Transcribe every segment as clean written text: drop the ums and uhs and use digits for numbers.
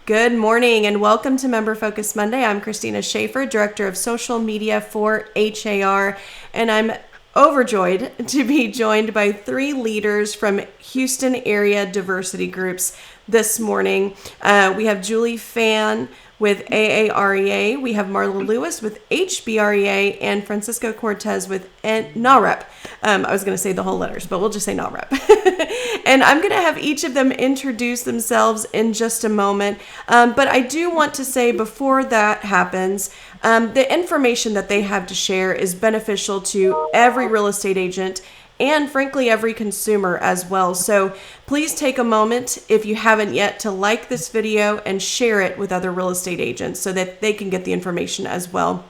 Good morning and welcome to Member Focus Monday. I'm Christina Schaefer, Director of Social Media for HAR, and I'm overjoyed to be joined by three leaders from Houston area diversity groups this morning. We have Julie Phan with AAREA, we have Marla Lewis with HBREA, and Francisco Cortez with NAHREP. I was going to say the whole letters, but we'll just say NAHREP. And I'm going to have each of them introduce themselves in just a moment. But I do want to say before that happens, the information that they have to share is beneficial to every real estate agent and frankly every consumer as well. So please take a moment, if you haven't yet, to like this video and share it with other real estate agents so that they can get the information as well.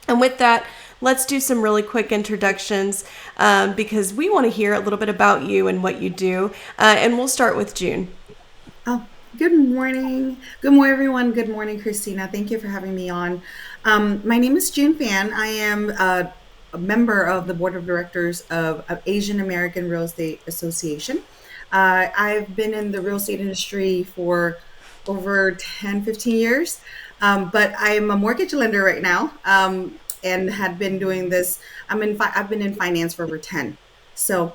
And with that, let's do some really quick introductions because we want to hear a little bit about you and what you do. And we'll start with June. Oh, good morning. Good morning, everyone. Good morning, Christina. Thank you for having me on. My name is June Phan. I am a member of the board of directors of Asian American Real Estate Association. I've been in the real estate industry for over 10, 15 years, but I'm a mortgage lender right now and had been doing this. I've been in finance for over 10. So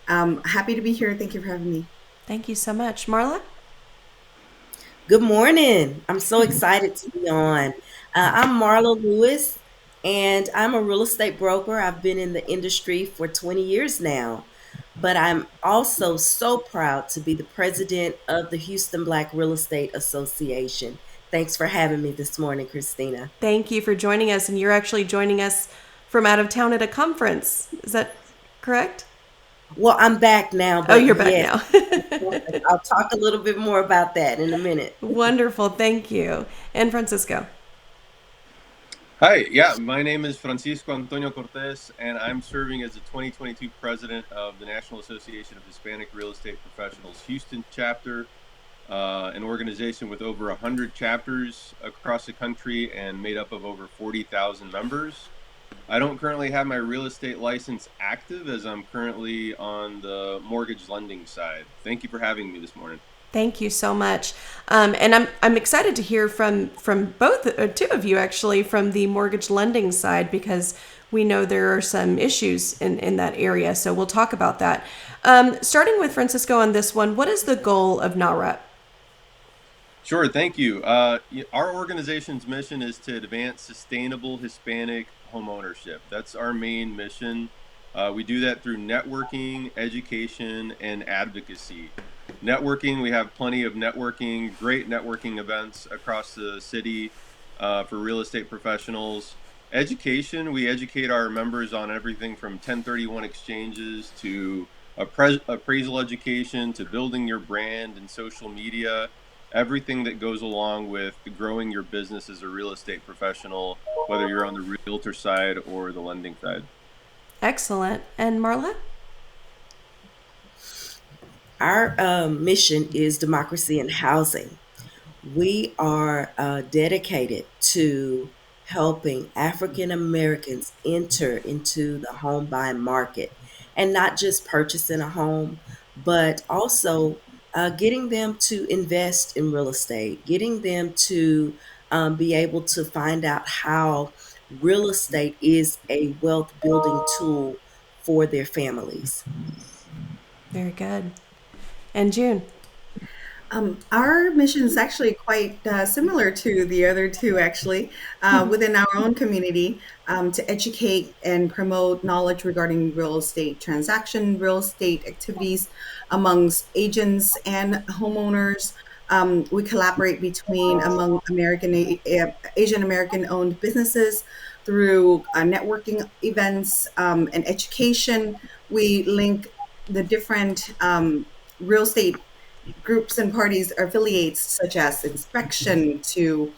happy to be here. Thank you for having me. Thank you so much. Marla? Good morning. I'm so excited to be on. I'm Marla Lewis, and I'm a real estate broker. I've been in the industry for 20 years now, but I'm also so proud to be the president of the Houston Black Real Estate Association. Thanks for having me this morning, Christina. Thank you for joining us. And you're actually joining us from out of town at a conference. Is that correct? Well, I'm back now, Oh, but you're back yes, now. I'll talk a little bit more about that in a minute. Wonderful. Thank you. And Francisco. Hi, my name is Francisco Antonio Cortez, and I'm serving as the 2022 president of the National Association of Hispanic Real Estate Professionals Houston chapter, an organization with over 100 chapters across the country and made up of over 40,000 members. I don't currently have my real estate license active as I'm currently on the mortgage lending side. Thank you for having me this morning. Thank you so much. And I'm excited to hear from two of you actually from the mortgage lending side because we know there are some issues in that area. So we'll talk about that. Starting with Francisco on this one, what is the goal of NAHREP? Sure, thank you. Our organization's mission is to advance sustainable Hispanic home ownership. That's our main mission. We do that through networking, education, and advocacy. Networking, we have plenty of great networking events across the city for real estate professionals. Education, we educate our members on everything from 1031 exchanges to appraisal education to building your brand and social media. Everything that goes along with growing your business as a real estate professional, whether you're on the realtor side or the lending side. Excellent. And Marla? Our mission is democracy in housing. We are dedicated to helping African Americans enter into the home buying market and not just purchasing a home, but also getting them to invest in real estate, getting them to be able to find out how real estate is a wealth building tool for their families. Very good. And June? Our mission is actually quite similar to the other two, actually, within our own community to educate and promote knowledge regarding real estate transaction, real estate activities amongst agents and homeowners. We collaborate among Asian American owned businesses through networking events and education. We link the different real estate groups and parties affiliates such as inspection to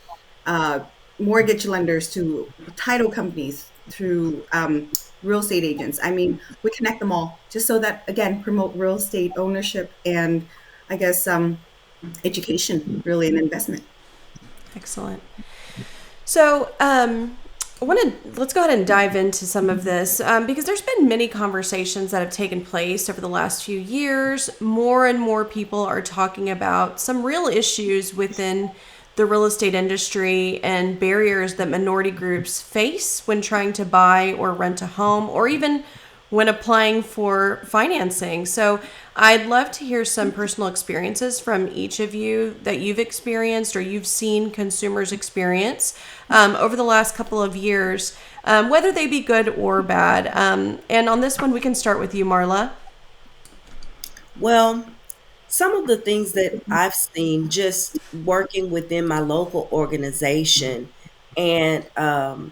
mortgage lenders to title companies to real estate agents. I mean, we connect them all just so that, again, promote real estate ownership and I guess education, really, and investment. Excellent. So let's go ahead and dive into some of this because there's been many conversations that have taken place over the last few years. More and more people are talking about some real issues within the real estate industry and barriers that minority groups face when trying to buy or rent a home, or even when applying for financing. So I'd love to hear some personal experiences from each of you that you've experienced or you've seen consumers experience over the last couple of years, whether they be good or bad. And on this one, we can start with you, Marla. Well, some of the things that I've seen just working within my local organization and of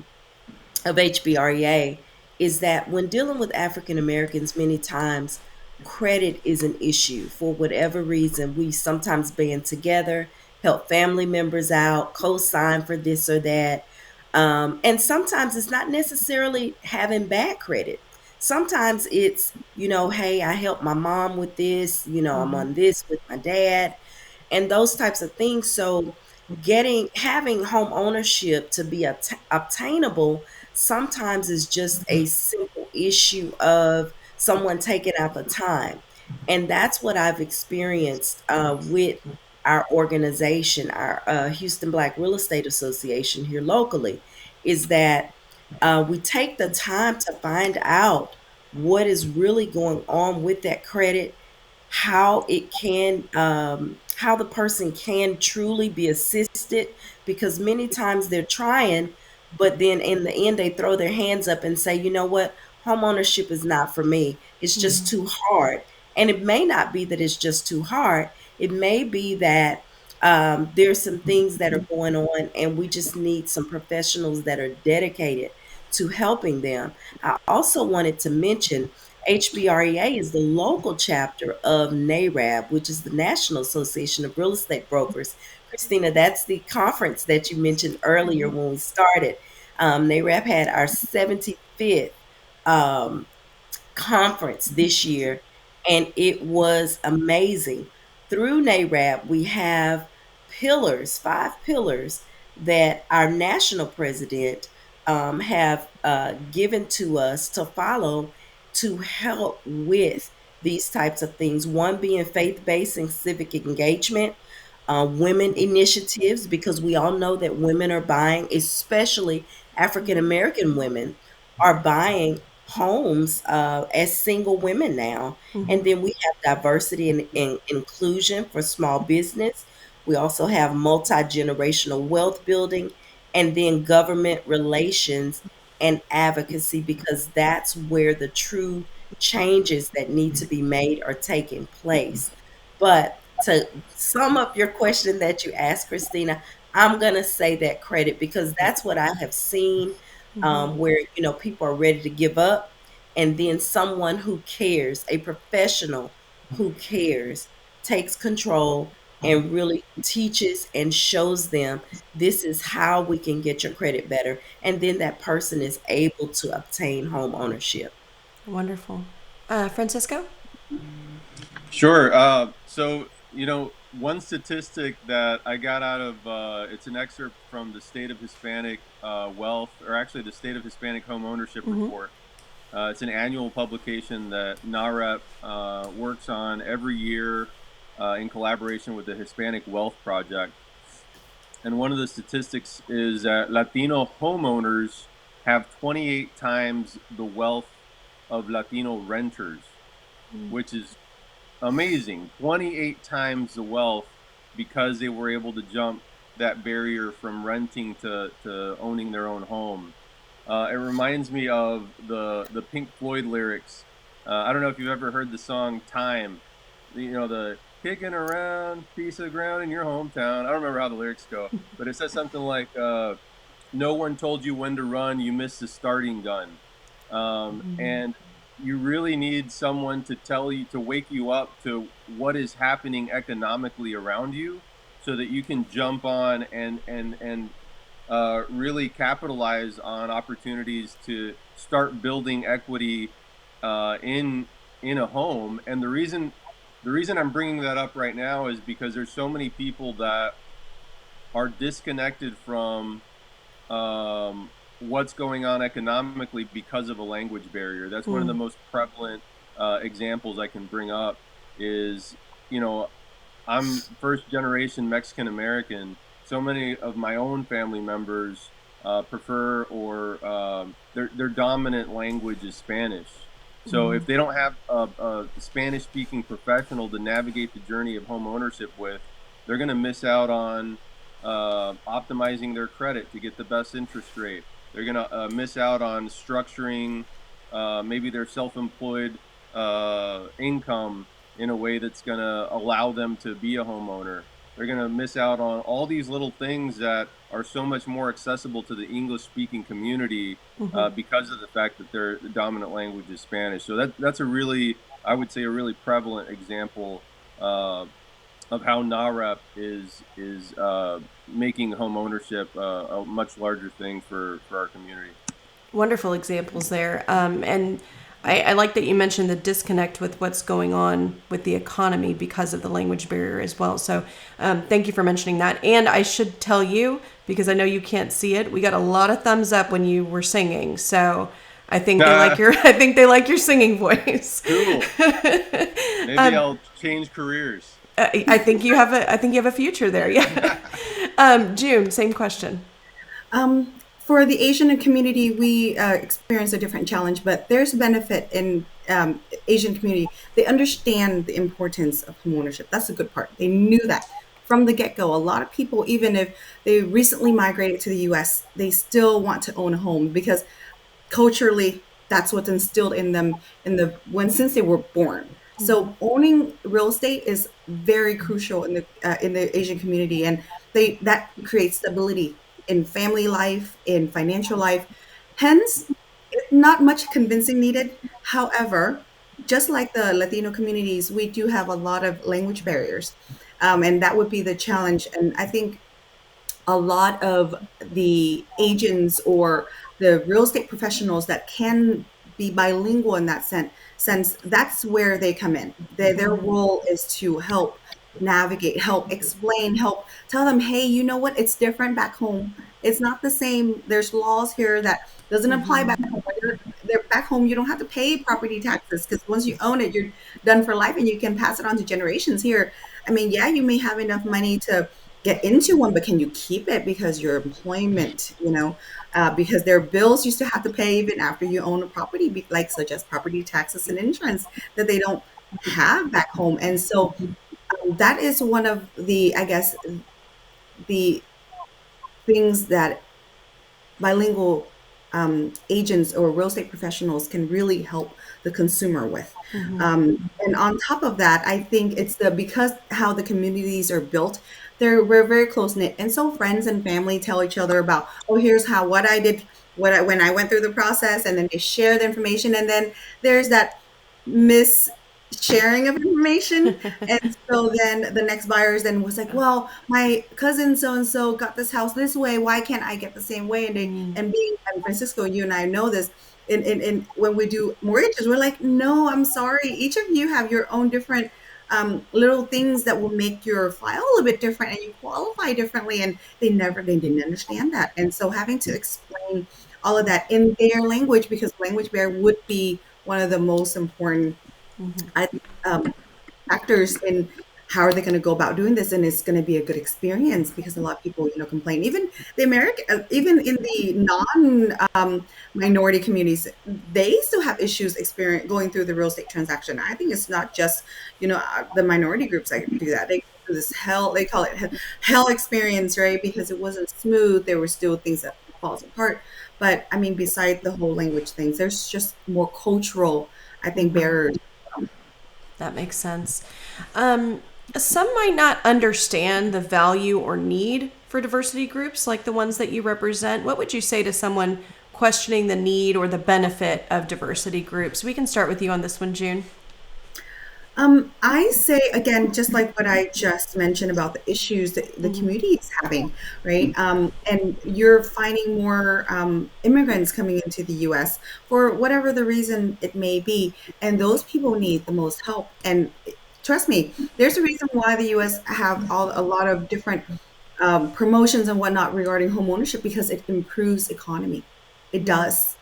HBREA is that when dealing with African Americans, many times credit is an issue. For whatever reason, we sometimes band together, help family members out, co sign for this or that. And sometimes it's not necessarily having bad credit. Sometimes it's, hey, I helped my mom with this, I'm Mm-hmm. on this with my dad and those types of things. So having home ownership to be obtainable sometimes is just a simple issue of someone taking out the time. And that's what I've experienced with our organization, our Houston Black Real Estate Association here locally, is that we take the time to find out what is really going on with that credit, how the person can truly be assisted, because many times they're trying, but then in the end they throw their hands up and say, you know what, homeownership is not for me, it's just too hard. And it may not be that it's just too hard, it may be that there's some things that are going on and we just need some professionals that are dedicated to helping them. I also wanted to mention HBREA is the local chapter of NAHREP, which is the National Association of Real Estate Brokers. Christina, that's the conference that you mentioned earlier when we started. NAHREP had our 75th um, conference this year, and it was amazing. Through NAREP, we have pillars, 5 pillars that our national president have given to us to follow to help with these types of things. One being faith-based and civic engagement, women initiatives, because we all know that women are buying, especially African American women, are buying homes as single women now. Mm-hmm. And then we have diversity and inclusion for small business. We also have multi generational wealth building, and then government relations and advocacy, because that's where the true changes that need to be made are taking place. But to sum up your question that you asked, Christina, I'm going to say that credit, because that's what I have seen, Mm-hmm. where people are ready to give up, and then someone who cares, a professional who cares, takes control and really teaches and shows them this is how we can get your credit better, and then that person is able to obtain home ownership. Wonderful. Francisco? Sure. One statistic that I got out of it's an excerpt from the State of Hispanic Wealth, or actually the State of Hispanic Home Ownership Mm-hmm. Report. It's an annual publication that NAHREP works on every year in collaboration with the Hispanic Wealth Project. And one of the statistics is that Latino homeowners have 28 times the wealth of Latino renters, which is amazing. 28 times the wealth, because they were able to jump that barrier from renting to owning their own home. It reminds me of the Pink Floyd lyrics. I don't know if you've ever heard the song "Time." The kicking around piece of ground in your hometown. I don't remember how the lyrics go, but it says something like, "No one told you when to run. You missed the starting gun." And you really need someone to tell you, to wake you up to what is happening economically around you, so that you can jump on and really capitalize on opportunities to start building equity in a home. And the reason I'm bringing that up right now is because there's so many people that are disconnected from what's going on economically because of a language barrier. That's one of the most prevalent examples I can bring up. Is I'm first generation Mexican American, so many of my own family members prefer or their dominant language is Spanish. So if they don't have a Spanish speaking professional to navigate the journey of home ownership with, they're going to miss out on optimizing their credit to get the best interest rate. They're going to miss out on structuring maybe their self-employed income in a way that's going to allow them to be a homeowner. They're going to miss out on all these little things that are so much more accessible to the English-speaking community because of the fact that their dominant language is Spanish. So that's a really, I would say, a really prevalent example of how NAHREP is making home ownership a much larger thing for our community. Wonderful examples there. And I like that you mentioned the disconnect with what's going on with the economy because of the language barrier as well. So thank you for mentioning that. And I should tell you, because I know you can't see it, we got a lot of thumbs up when you were singing. So I think they like your singing voice. Cool. Maybe I'll change careers. I think you have a future there. Yeah. June, same question. For the Asian community, we experience a different challenge, but there's benefit in Asian community. They understand the importance of homeownership. That's the good part. They knew that from the get-go. A lot of people, even if they recently migrated to the U.S., they still want to own a home because culturally, that's what's instilled in them since they were born. So owning real estate is very crucial in the Asian community, and that creates stability in family life, in financial life. Hence, not much convincing needed. However, just like the Latino communities, we do have a lot of language barriers, and that would be the challenge. And I think a lot of the agents or the real estate professionals that can be bilingual in that sense, that's where they come in. Their role is to help navigate, help explain, help tell them, hey, you know what? It's different back home. It's not the same. There's laws here that doesn't apply back home. They're back home, you don't have to pay property taxes because once you own it, you're done for life and you can pass it on to generations. Here, I mean, yeah, you may have enough money to get into one, but can you keep it because your employment, because their bills used to have to pay even after you own a property, like such as property taxes and insurance that they don't have back home. And so that is one of the, I guess, the things that bilingual agents or real estate professionals can really help the consumer with. And on top of that, I think it's because how the communities are built, we're very close knit, and so friends and family tell each other about, oh, here's what I did, when I went through the process, and then they share the information, and then there's that sharing of information. And so then the next buyers then was like, well, my cousin so and so got this house this way, why can't I get the same way? And being in Francisco, you and I know this, in when we do mortgages, we're like, no, I'm sorry, each of you have your own different little things that will make your file a bit different, and you qualify differently, and they didn't understand that. And so having to explain all of that in their language, because language barrier would be one of the most important factors in how are they going to go about doing this, and it's going to be a good experience because a lot of people complain, even the American, even in the non minority communities, they still have issues going through the real estate transaction. I think it's not just the minority groups that do that. They go through this they call it hell experience, right? Because it wasn't smooth. There were still things that falls apart. But I mean, beside the whole language things, there's just more cultural, I think, barriers. That makes sense. Some might not understand the value or need for diversity groups like the ones that you represent. What would you say to someone questioning the need or the benefit of diversity groups? We can start with you on this one, June. I say, again, just like what I just mentioned about the issues that the community is having, right? And you're finding more immigrants coming into the U.S. for whatever the reason it may be, and those people need the most help. And trust me, there's a reason why the U.S. have a lot of different promotions and whatnot regarding home ownership, because it improves economy. It does.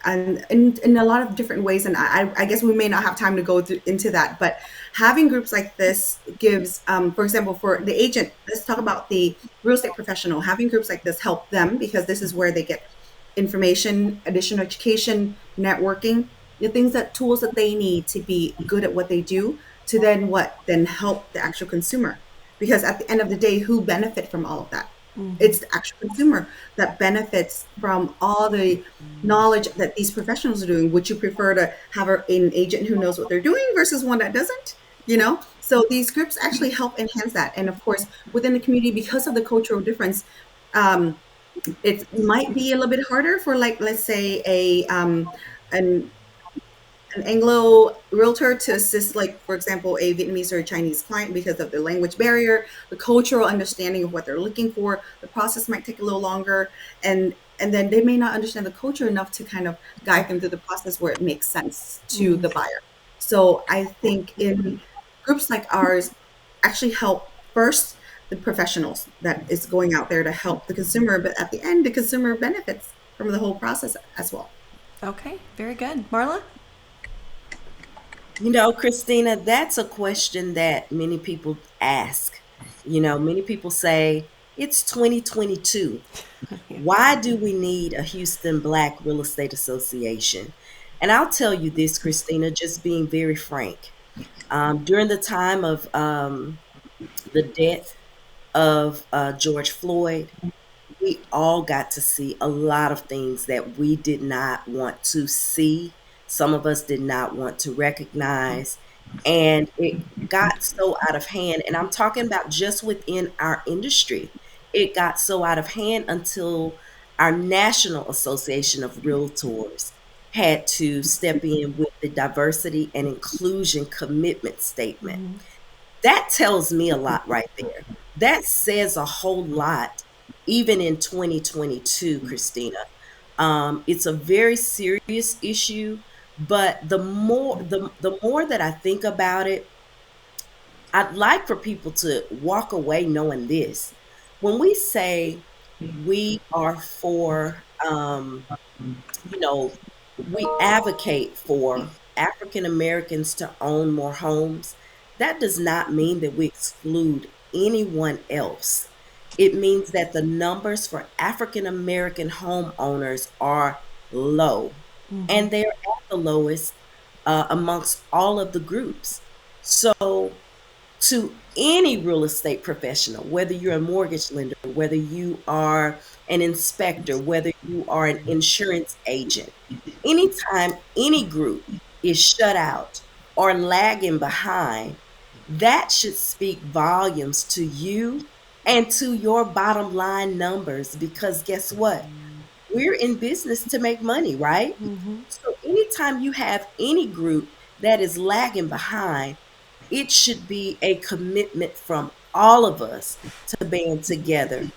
and in a lot of different ways. And I guess we may not have time to go into that, but having groups like this gives, for example, for the agent, let's talk about the real estate professional. Having groups like this help them because this is where they get information, additional education, networking, the things that tools that they need to be good at what they do to then what then help the actual consumer. Because at the end of the day, who benefit from all of that? It's the actual consumer that benefits from all the knowledge that these professionals are doing. Would you prefer to have an agent who knows what they're doing versus one that doesn't? So these groups actually help enhance that. And of course, within the community, because of the cultural difference, um, it might be a little bit harder for, like, let's say an an Anglo realtor to assist, like, for example, a Vietnamese or a Chinese client because of the language barrier, the cultural understanding of what they're looking for. The process might take a little longer, and then they may not understand the culture enough to kind of guide them through the process where it makes sense to the buyer. So I think in groups like ours actually help first the professionals that is going out there to help the consumer, but at the end, the consumer benefits from the whole process as well. Okay, very good. Marla? Christina, that's a question that many people ask. Many people say, it's 2022. Yeah. Why do we need a Houston Black Real Estate Association? And I'll tell you this, Christina, just being very frank. During the time of the death of George Floyd, we all got to see a lot of things that we did not want to see. Some of us did not want to recognize. And it got so out of hand. And I'm talking about just within our industry. It got so out of hand until our National Association of Realtors had to step in with the diversity and inclusion commitment statement. That tells me a lot right there. That says a whole lot, even in 2022, Christina. It's a very serious issue, but the more that I think about it, I'd like for people to walk away knowing this. When we say we are for you know, we advocate for African Americans to own more homes. That does not mean that we exclude anyone else. It means that the numbers for African American homeowners are low, and they're at the lowest amongst all of the groups. So, to any real estate professional, whether you're a mortgage lender, whether you are an inspector, whether you are an insurance agent, anytime any group is shut out or lagging behind, that should speak volumes to you and to your bottom line numbers, because guess what? We're in business to make money, right? So anytime you have any group that is lagging behind, it should be a commitment from all of us to band together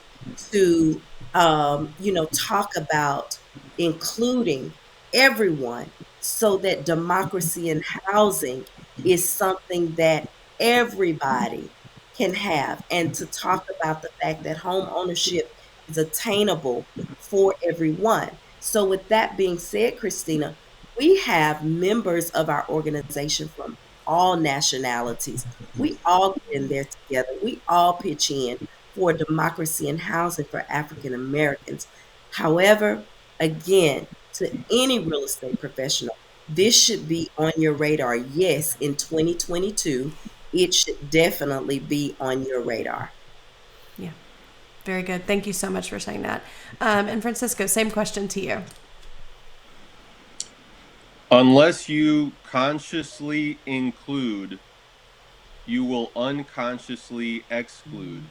to, talk about including everyone so that democracy in housing is something that everybody can have, and to talk about the fact that home ownership is attainable for everyone. So, with that being said, Christina, we have members of our organization from all nationalities. We all get in there together. We all pitch in for democracy and housing for African Americans. However, again, to any real estate professional, this should be on your radar. Yes, in 2022, it should definitely be on your radar. Yeah. Very good. Thank you so much for saying that. And Francisco, same question to you. Unless you consciously include, you will unconsciously exclude.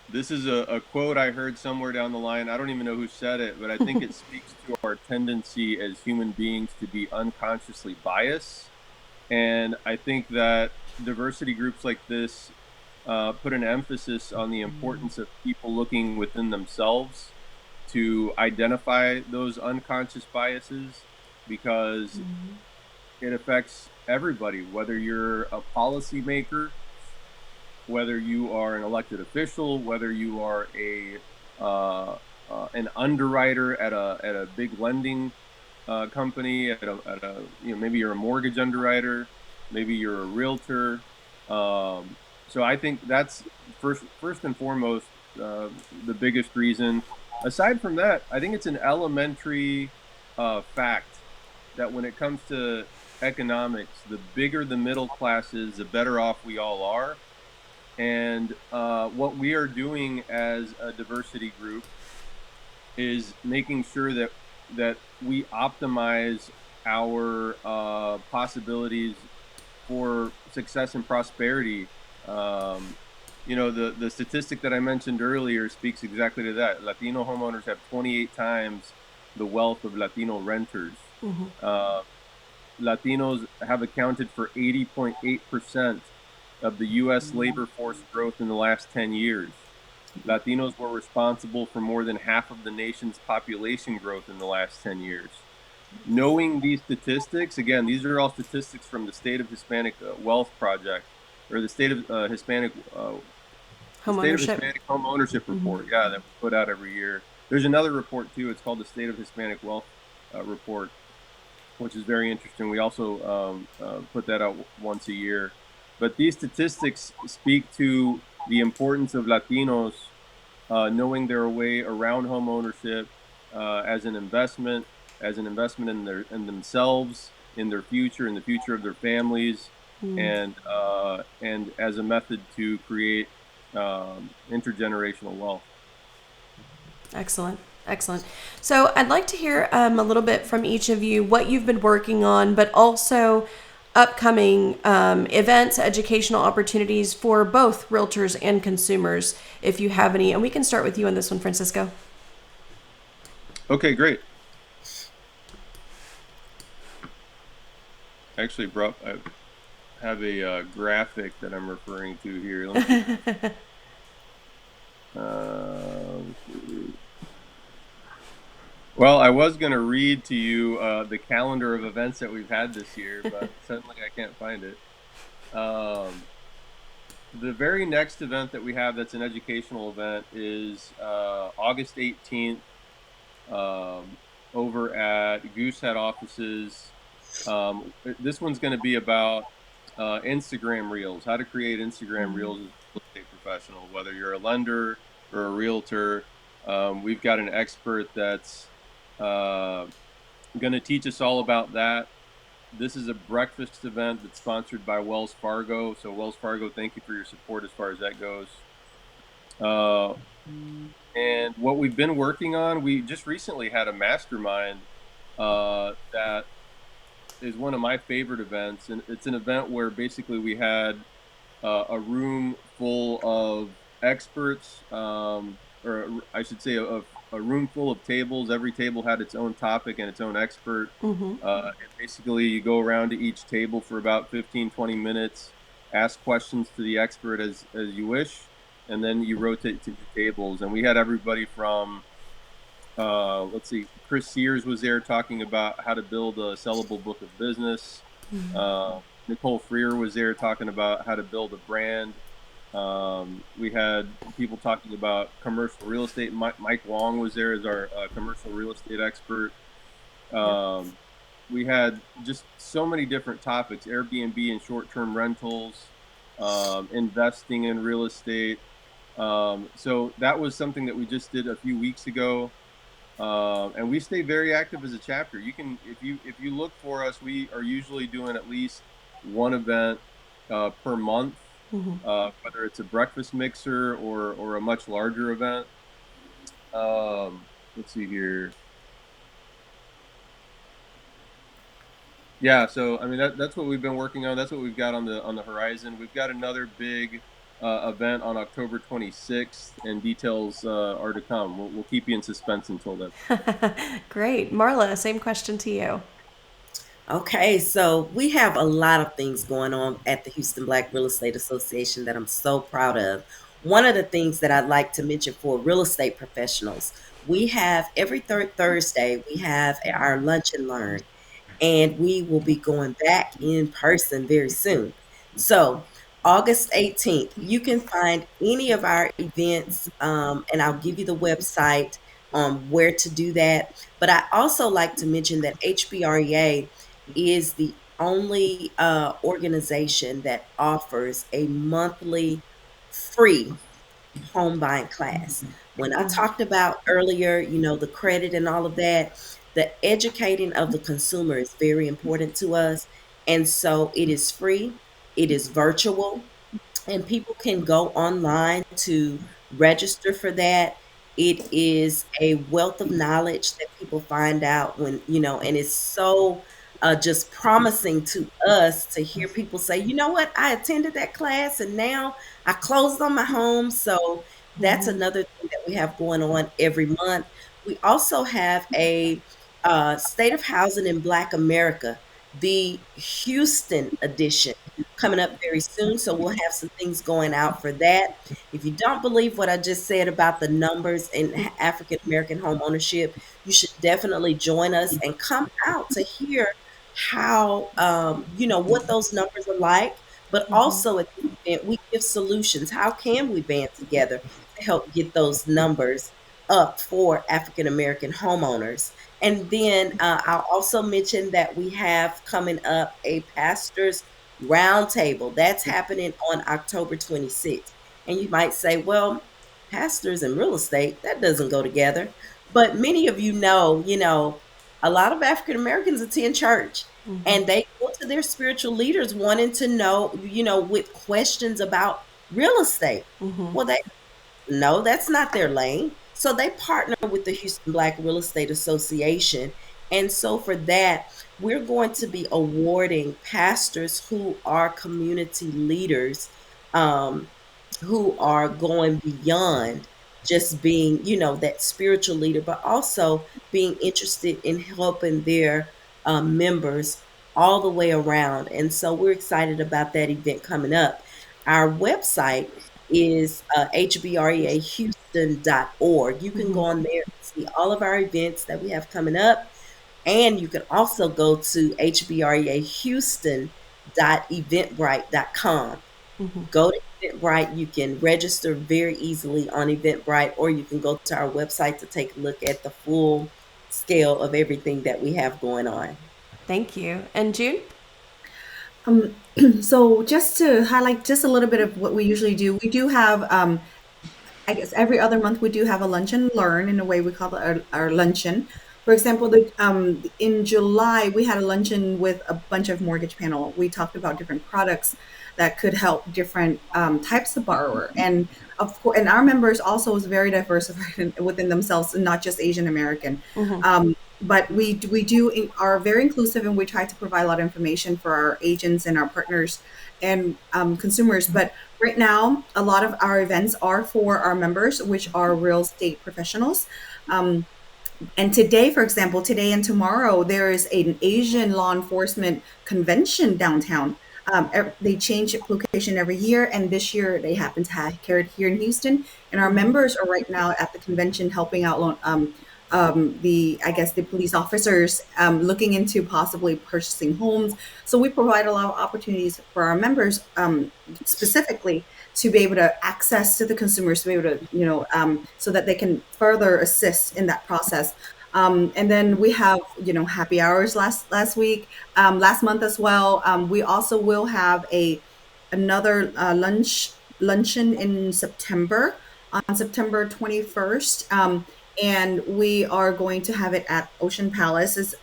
This is a quote I heard somewhere down the line. I don't even know who said it, but I think it speaks to our tendency as human beings to be unconsciously biased. And I think that diversity groups like this put an emphasis on the importance of people looking within themselves to identify those unconscious biases, because it affects everybody, whether you're a policymaker, whether you are an elected official, whether you are an underwriter at a big lending company, maybe you're a mortgage underwriter, maybe you're a realtor. So I think that's first and foremost the biggest reason. Aside from that, I think it's an elementary fact that when it comes to economics, the bigger the middle class is, the better off we all are. And what we are doing as a diversity group is making sure that we optimize our possibilities for success and prosperity. Um, the statistic that I mentioned earlier speaks exactly to that. Latino homeowners have 28 times the wealth of Latino renters. Uh, Latinos have accounted for 80.8% of the U.S. labor force growth in the last 10 years. Latinos were responsible for more than half of the nation's population growth in the last 10 years. Knowing these statistics, again, these are all statistics from the State of Hispanic Wealth Project, or the State of the Home State of ownership. Hispanic Home Ownership Report, yeah, that we put out every year. There's another report too. It's called the State of Hispanic Wealth Report, which is very interesting. We also put that out once a year. But these statistics speak to the importance of Latinos knowing their way around home ownership as an investment in themselves, in their future, in the future of their families, and as a method to create intergenerational wealth. Excellent. Excellent. So I'd like to hear a little bit from each of you what you've been working on, but also upcoming events, educational opportunities for both realtors and consumers, if you have any. And we can start with you on this one, Francisco. Okay, great. Actually, I have a graphic that I'm referring to here. Well, I was going to read to you the calendar of events that we've had this year, but suddenly I can't find it. The very next event that we have that's an educational event is August 18th over at Goosehead offices. This one's going to be about Instagram Reels, how to create Instagram Reels as a real estate professional, whether you're a lender or a realtor. We've got an expert that's going to teach us all about that. This is a breakfast event that's sponsored by Wells Fargo. So Wells Fargo, thank you for your support as far as that goes. And what we've been working on, we just recently had a mastermind that is one of my favorite events. And it's an event where basically we had a room full of experts, or I should say a room full of tables. Every table had its own topic and its own expert. And basically, you go around to each table for about 15, 20 minutes, ask questions to the expert as you wish, and then you rotate to the tables. And we had everybody from, let's see, Chris Sears was there talking about how to build a sellable book of business. Nicole Freer was there talking about how to build a brand. We had people talking about commercial real estate. Mike Wong was there as our commercial real estate expert. We had just so many different topics: Airbnb and short-term rentals, investing in real estate. So that was something that we just did a few weeks ago, and we stay very active as a chapter. You can, if you look for us, we are usually doing at least one event per month. Whether it's a breakfast mixer or a much larger event. Let's see here. Yeah, so I mean that's what we've been working on. That's what we've got on the horizon. We've got another big event on October 26th, and details are to come. We'll keep you in suspense until then. Great. Marla, same question to you. Okay, so we have a lot of things going on at the Houston Black Real Estate Association that I'm so proud of. One of the things that I'd like to mention for real estate professionals, we have every third Thursday, we have our lunch and learn, and we will be going back in person very soon. So, August 18th, you can find any of our events, and I'll give you the website on where to do that. But I also like to mention that HBREA is the only organization that offers a monthly free home buying class. When I talked about earlier, the credit and all of that, the educating of the consumer is very important to us. And so it is free, it is virtual, and people can go online to register for that. It is a wealth of knowledge that people find out and it's so just promising to us to hear people say, you know what, I attended that class and now I closed on my home. So that's Mm-hmm. another thing that we have going on every month. We also have a State of Housing in Black America, the Houston edition, coming up very soon. So we'll have some things going out for that. If you don't believe what I just said about the numbers in African American home ownership, you should definitely join us and come out to hear how, what those numbers are like. But Mm-hmm. also at this event, we give solutions. How can we band together to help get those numbers up for African American homeowners? And then I'll also mention that we have coming up a pastor's roundtable. That's happening on October 26th. And you might say, well, pastors and real estate, that doesn't go together. But many of a lot of African Americans attend church Mm-hmm. and they go to their spiritual leaders wanting to know, with questions about real estate. Mm-hmm. Well, no, that's not their lane. So they partner with the Houston Black Real Estate Association. And so for that, we're going to be awarding pastors who are community leaders, um, who are going beyond just being, that spiritual leader, but also being interested in helping their members all the way around. And so we're excited about that event coming up. Our website is hbreahouston.org. You can go on there and see all of our events that we have coming up. And you can also go to hbreahouston.eventbrite.com. Mm-hmm. Go to Eventbrite. You can register very easily on Eventbrite, or you can go to our website to take a look at the full scale of everything that we have going on. Thank you. And June? Um, so just to highlight just a little bit of what we usually do, we do have I guess every other month we do have a lunch and learn, in a way we call it our luncheon. For example, in July we had a luncheon with a bunch of mortgage panel. We talked about different products that could help different types of borrower, and of course, and our members also was very diversified within themselves, and not just Asian American. Mm-hmm. But are very inclusive, and we try to provide a lot of information for our agents and our partners and consumers. But right now, a lot of our events are for our members, which are real estate professionals. Um, and today, for example, today and tomorrow, there is an Asian law enforcement convention downtown. They change location every year, and this year they happen to have carried here in Houston. And our Mm-hmm. members are right now at the convention helping out the I guess the police officers looking into possibly purchasing homes. So we provide a lot of opportunities for our members, specifically to be able to access to the consumers, to be able to, so that they can further assist in that process. And then we have, happy hours last week, last month as well. We also will have another luncheon in September, on September 21st. And we are going to have it at Ocean Palace. It's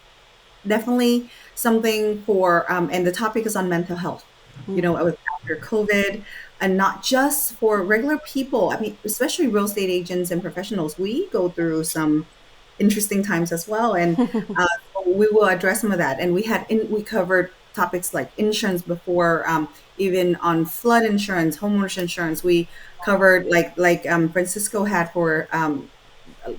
definitely something for, and the topic is on mental health, after COVID, and not just for regular people. I mean, especially real estate agents and professionals, we go through some interesting times as well. And so we will address some of that. And we covered topics like insurance before, even on flood insurance, homeowners insurance. We covered Francisco had for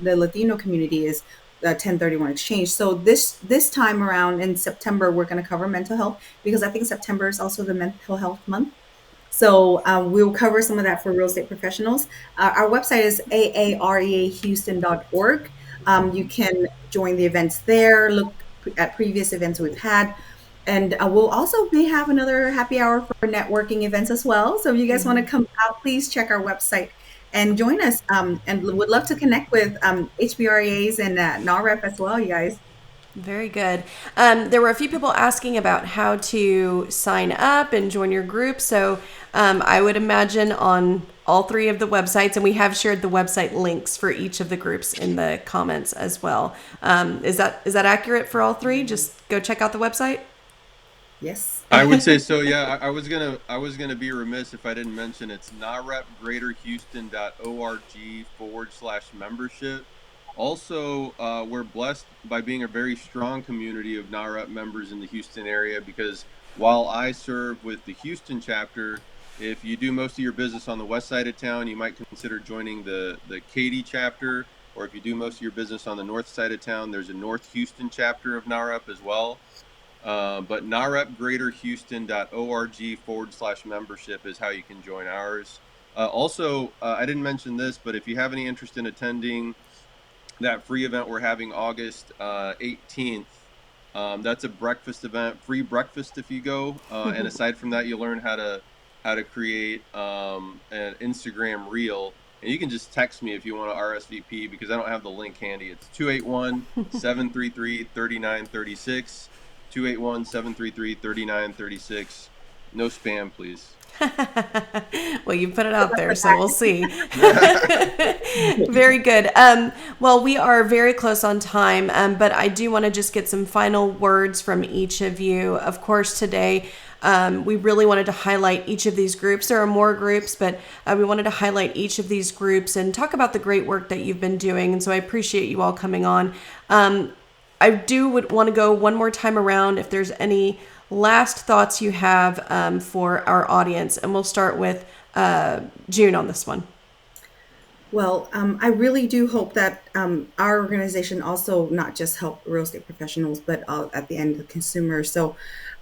the Latino community is the 1031 exchange. So this time around in September, we're going to cover mental health, because I think September is also the mental health month. So we'll cover some of that for real estate professionals. Our website is AAREAHouston.org. You can join the events there, look at previous events we've had. And we'll also may have another happy hour for networking events as well. So if you guys want to come out, please check our website and join us. And would love to connect with HBREAs and NAHREP as well, you guys. Very good. There were a few people asking about how to sign up and join your group. So I would imagine on all three of the websites, and we have shared the website links for each of the groups in the comments as well. Is that accurate for all three? Just go check out the website. Yes. I would say so. Yeah, I was gonna be remiss if I didn't mention it's nahrepgreaterhouston.org/membership. Also, we're blessed by being a very strong community of NAHREP members in the Houston area because while I serve with the Houston chapter, if you do most of your business on the west side of town, you might consider joining the Katy chapter, or if you do most of your business on the north side of town, there's a North Houston chapter of NAHREP as well. But nahrepgreaterhouston.org/membership is how you can join ours. Also, I didn't mention this, but if you have any interest in attending that free event we're having August 18th, that's a breakfast event, free breakfast if you go. And aside from that, you learn how to create an Instagram reel. And you can just text me if you want to RSVP because I don't have the link handy. It's 281-733-3936. 281-733-3936. No spam, please. Well, you put it out there, so we'll see. Very good. Well, we are very close on time, but I do want to just get some final words from each of you. Of course, today we really wanted to highlight each of these groups. There are more groups, but we wanted to highlight each of these groups and talk about the great work that you've been doing. And so I appreciate you all coming on. I would want to go one more time around if there's any last thoughts you have for our audience. And we'll start with June on this one. Well, I really do hope that our organization also not just help real estate professionals, but at the end, the consumer. So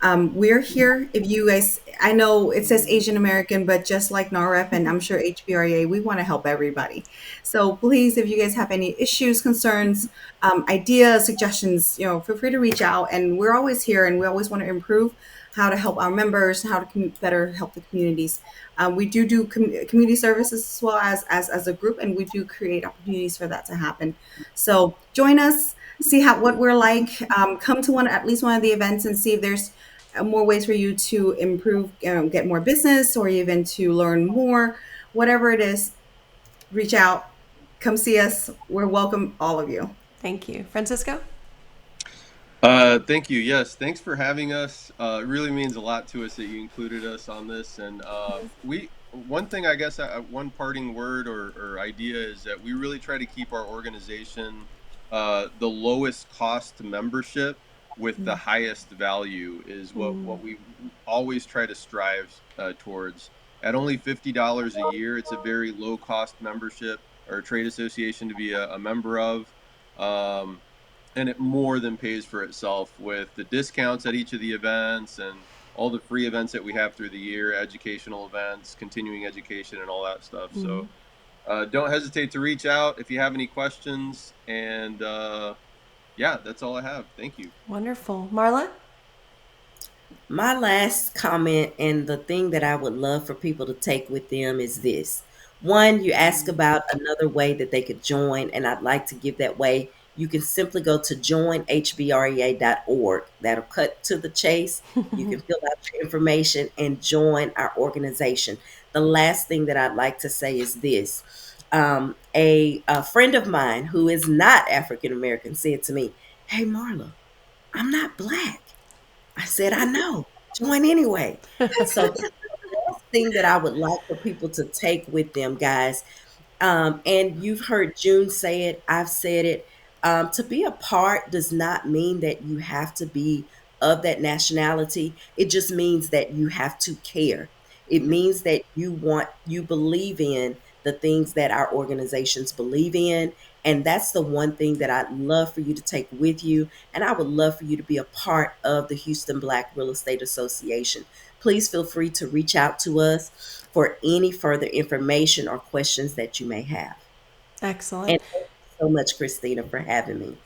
we're here. If you guys, I know it says Asian American, but just like NAHREP and I'm sure HBREA, we want to help everybody. So please, if you guys have any issues, concerns, ideas, suggestions, feel free to reach out. And we're always here, and we always want to improve how to help our members, how to better help the communities. We do community services as well as a group, and we do create opportunities for that to happen. So join us, see what we're like. Come to at least one of the events and see if there's more ways for you to improve, get more business, or even to learn more. Whatever it is, reach out, come see us. We're welcome, all of you. Thank you. Francisco? Thank you. Yes, thanks for having us. It really means a lot to us that you included us on this. And one thing, I guess, one parting word or idea is that we really try to keep our organization the lowest cost membership with the highest value is what we always try to strive towards. At only $50 a year, it's a very low cost membership or trade association to be a member of. And it more than pays for itself with the discounts at each of the events and all the free events that we have through the year, educational events, continuing education, and all that stuff. So don't hesitate to reach out if you have any questions. And yeah, that's all I have. Thank you. Wonderful. Marla? My last comment and the thing that I would love for people to take with them is this. One, you ask about another way that they could join, and I'd like to give that way. You can simply go to joinhbrea.org. That'll cut to the chase. You can fill out your information and join our organization. The last thing that I'd like to say is this. A friend of mine who is not African American said to me, "Hey, Marla, I'm not Black." I said, "I know. Join anyway." So that's the last thing that I would like for people to take with them, guys. And you've heard June say it. I've said it. To be a part does not mean that you have to be of that nationality. It just means that you have to care. It means that you believe in the things that our organizations believe in. And that's the one thing that I'd love for you to take with you. And I would love for you to be a part of the Houston Black Real Estate Association. Please feel free to reach out to us for any further information or questions that you may have. Excellent. And thank you so much, Christina, for having me.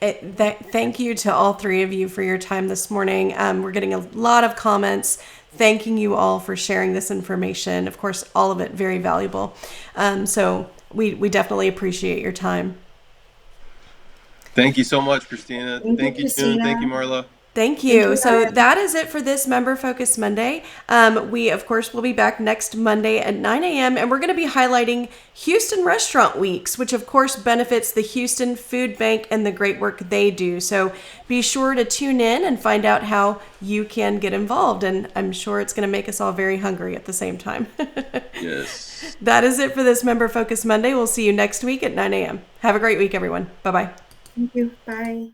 Thank you to all three of you for your time this morning. We're getting a lot of comments thanking you all for sharing this information. Of course, all of it very valuable. So we definitely appreciate your time. Thank you so much, Christina. Thank you, June. Christina. Thank you, Marla. Thank Thank you. you, So Narep. that is it for this Member Focus Monday. We, of course, will be back next Monday at 9 a.m. and we're going to be highlighting Houston Restaurant Weeks, which, of course, benefits the Houston Food Bank and the great work they do. So be sure to tune in and find out how you can get involved. And I'm sure it's going to make us all very hungry at the same time. Yes. That is it for this Member Focus Monday. We'll see you next week at 9 a.m. Have a great week, everyone. Bye-bye. Thank you. Bye.